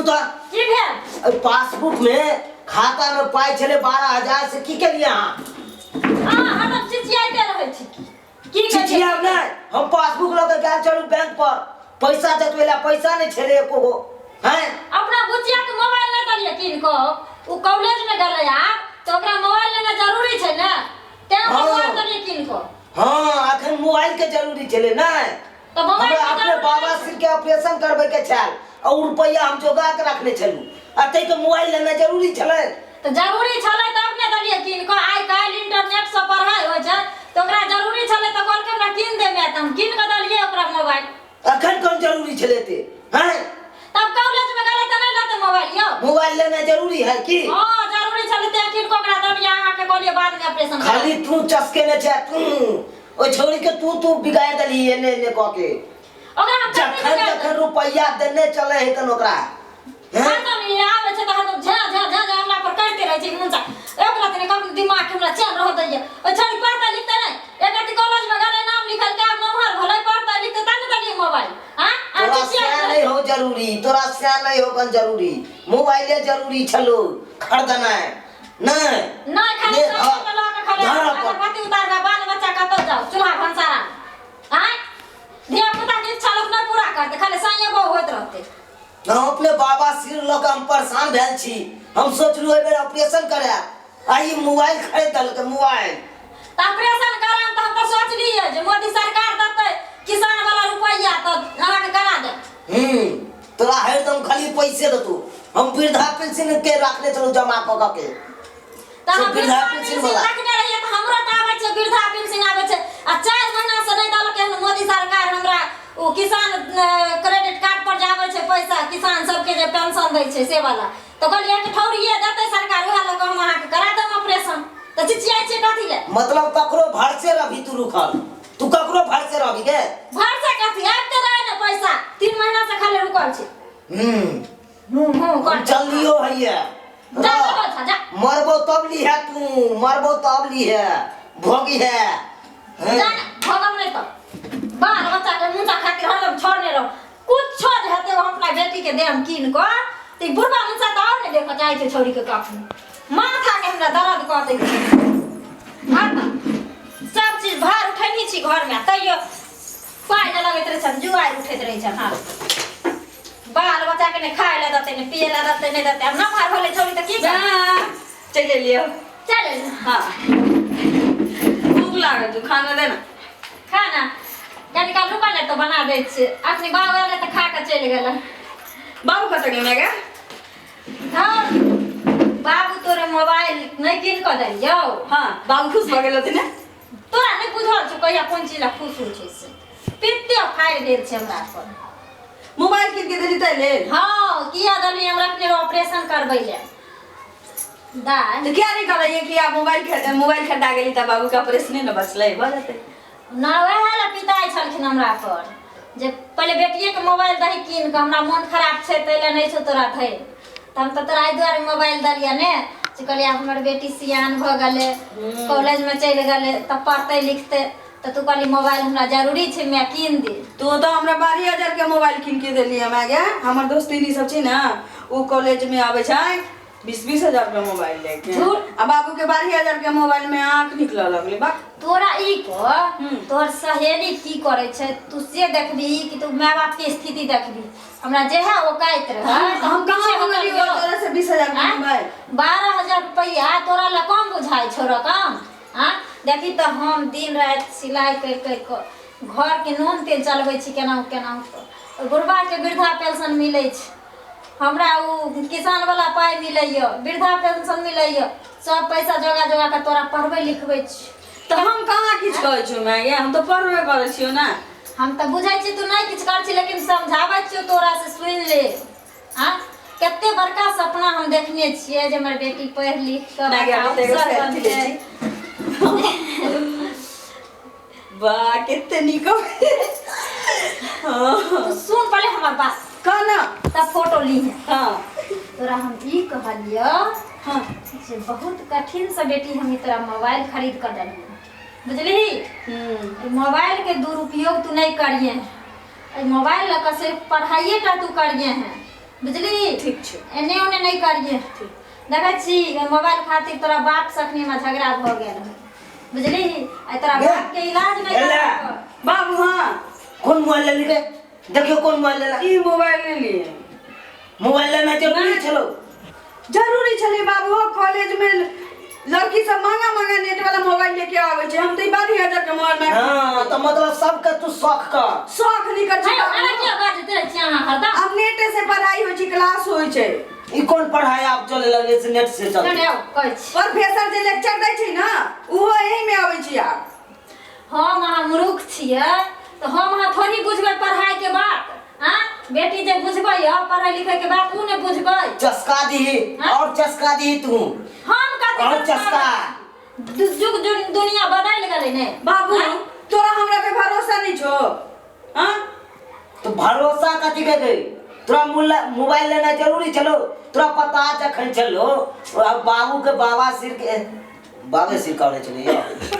सुनु तो की भेल पासबुक में खाता में पाई चले 12,000 से की के लिए हम चिचियाते रहै छी की चिचिया नहीं हम पासबुक लेके गेल चलू बैंक पर पैसा जतवेला पैसा नहीं छले एको गो हैं अपना बुचिया के मोबाइल ले दलिए किन को उ कॉलेज में गेलै आ तो ओकरा मोबाइल लेना जरूरी छै ना ते मोबाइल दलिए किन को हां अखन मोबाइल के जरूरी छले ना तो मोबाइल अपने बाबा सिर के ऑपरेशन करबे के छल और रुपया हम जोगा के रखने छलू अतै के मोबाइल लेना जरूरी छले तो जरूरी छले तब ने दलिए किन को आइ काल इंटरनेट से पढ़ाई हो छै तो ओकरा जरूरी छले तो कल के हमरा किन दे मैं त हम किन के दलिए ओकरा मोबाइल अखन कौन जरूरी छले ते हैं तब कॉलेज में गेलै त नहीं लेते मोबाइल यो मोबाइल लेना जरूरी है की हां जरूरी छले ते किन को ओकरा दलिए अहाँ के कहलिए बाद में ऑपरेशन खाली तू चस्के ने छै तू ओ छोड़ी के तू बिगाड़ दली एने ने क के ओकरा हम जखन रुपया देने चले है तन ओकरा हां तो नहीं आवे छै त हम झा हमरा पर करते रहे छी मुंचा ओकरा तने कब दिमाग के हमरा चल रह दैए ओ छोड़ी पढ़ता लिखता नहीं एक अति कॉलेज में गेलै नाम लिखल के नंबर भले पढ़ता लिखता तने दलिए मोबाइल हां तोरा से नहीं हो जरूरी तोरा से नहीं हो कन जरूरी मोबाइले जरूरी छलो खरीदना नहीं खाली सब के लगा खाली अगरबत्ती उतार के बाल बच्चा कतो जाओ चूल्हा भंसारा हां धिया पुता के इच्छा लोग नहीं पूरा करते खाली साइए बो होत रहते हम अपने बाबा सिर लोग हम परेशान भेल छी हम सोचलु ए बेर ऑपरेशन करे आई मोबाइल खरीदल के मोबाइल त ऑपरेशन करे त हम तो सोच लिए जे मोदी सरकार देतै किसान वाला रुपया तो अहाँ के करा दे तोरा हरदम खाली पैसे देतू हम वृद्धा पेंशन के रखने चलो जमा क के त हम वृद्धा पेंशन रखने रहिए त हमरो त आबै छै वृद्धा पेंशन आबै छै आ 4 महीना से नहीं दल के मोदी सरकार हमरा ओ किसान क्रेडिट कार्ड पर जावे छै पैसा किसान सब के जे पेंशन दै छै से वाला तो कहलिए कि ठौरिए देतै सरकार उहा लग हम अहाँ के करा देम ऑपरेशन त चिचियाइ छै कथि ले मतलब ककरो भर से रही तू रुकल तू ककरो भर से रही के भर से कथि आते रहे ना पैसा 3 महीना से खाली रुकल छै कर जल्दियो हइया जा जा मरबो तब ली है तू मरबो तब ली है भोगी है जा भोगम नहीं तो बाल बच्चा के मुंचा खातिर हम छोड़ने रहो कुछ छोड़ हेते हम अपना बेटी के देम कीन को ते बुढ़वा मुंचा तो और नहीं देखो चाहे छै छोरी के कखन माथा के हमरा दर्द कर दे हां सब चीज भार उठैनी छी घर में तइयो पाइ न लगैत रहे छ जुआइ उठैत रहे छ हां बाल बच्चा के ने खाए ला दते ने पिए ला दते ने दते हम ना भार भले छोरी त की चले लियो चले हां भूख लागे तो खाना देना खाना कनी का रुका ले तो बना दे छी अखनी बाबू वाला त खा के चल गेल बाबू कत गेल गे हां बाबू तोरे मोबाइल नहीं किन क दलियो हां बाबू खुश भ गेल होती ने तोरा नहीं बुझल छ कहिया कोन चीज ला खुश हो छै से पित्ते फाड़ देल छै हमरा पर मोबाइल किन के देली तै ले हां किया दली हमरा अपने ऑपरेशन करबै ले दा तो क्या नहीं कर ये कि आप मोबाइल खरीदा गेली त बाबू का ऑपरेशन न बचलै भ जते ना वह ला पिताई छलखिन हमरा पर जे पहले बेटिए के मोबाइल दही कीन के हमरा मन खराब छै तैले नहीं छ तोरा थै त हम त तोरा दुआरे मोबाइल दलिया ने जे कहलिया हमर बेटी सियान भ गेले कॉलेज में चल गेले त पढ़ते लिखते त तू कहली मोबाइल हमरा जरूरी छै मैं कीन दे तो हमरा 12,000 के मोबाइल किन के देली हम आगे हमर दोस्ती सब छी ना उ कॉलेज में आबै छै 20,000 के मोबाइल लेके आ बाबू के 12,000 के मोबाइल में आंख निकल लगले बा तोरा ई को तोर सहेली की करे छै तू से देखबी कि तू माय बाप के स्थिति देखबी हमरा जे है ओ काइत रह हम कहां होली तोरा से 20,000 के मोबाइल 12,000 रुपया तोरा ला कम बुझाई छोरा काम हां देखी त हम दिन रात सिलाई कर घर के नून तेल चलबै छी केना बुढ़बा के वृद्धा पेंशन मिलै छै हमरा उ किसान वाला पाई मिलैयो वृद्धा पेंशन मिलैयो सब पैसा जोगा के तोरा पढ़बै लिखबै छी तो हम कहां किछ कहै छु मागे हम तो पढ़बे करै छियो ना हम त बुझाई छी तू नहीं किछ कर छी लेकिन समझाबै छी तोरा से सुन ले हां कते बड़का सपना हम देखने छियै जे हमर बेटी पढ़ लिख के अफसर बनते वाह कितने निको तो सुन पहले हमार बात कहना तब फोटो ली है हां तोरा हम ई कहलियो हां जे बहुत कठिन से बेटी हम तोरा मोबाइल खरीद कर दलियो बुझली मोबाइल के दुरुपयोग तू नहीं करिए मोबाइल लगा सिर्फ पढ़ाइए टा तू करिए हैं बुझली ठीक छै एने ओने नहीं करिए देखै छी मोबाइल खातिर तोरा बाप सखनी में झगड़ा भ गेल बुझली आ तोरा गे, बाप के इलाज नहीं एला। कर बाबू हाँ कौन मोबाइल ले लिए देखियो कौन मोबाइल लेला ई मोबाइल ले लिए मोबाइल लेना जरूरी छलो जरूरी छलै बाबू हो कॉलेज में लड़की सब महंगा महंगा नेट वाला मोबाइल लेके आवे छै हम तो 12,000 के मोबाइल में हां तो मतलब सबके तू शौक कर शौक नहीं कर छी अरे क्या बात है छी अहाँ हरदम अब नेट से पढ़ाई होय छै क्लास होय छै ई कौन पढ़ाई आप चले लगे से नेट से चल कने आओ कहै छी प्रोफेसर जे लेक्चर दै छै ना उहो एही में आवे छी आप हम अहाँ मूर्ख छियै तो हम अहाँ थोड़ी बुझबै पढ़ाई के बात हां बेटी जे बुझबै पढ़ाई लिखाई के बात उ ने बुझबै चस्का दी और चस्का दी तू हम कथि और चस्का जुग दुनिया बदल गेलै ने बाबू हाँ? तोरा हमरा पे भरोसा नहीं छो हां तो भरोसा कथी के दे तोरा मोबाइल लेना जरूरी चलो तोरा पता जखन चलो बाबू के बाबा सिर के बाबे सिर कहने चले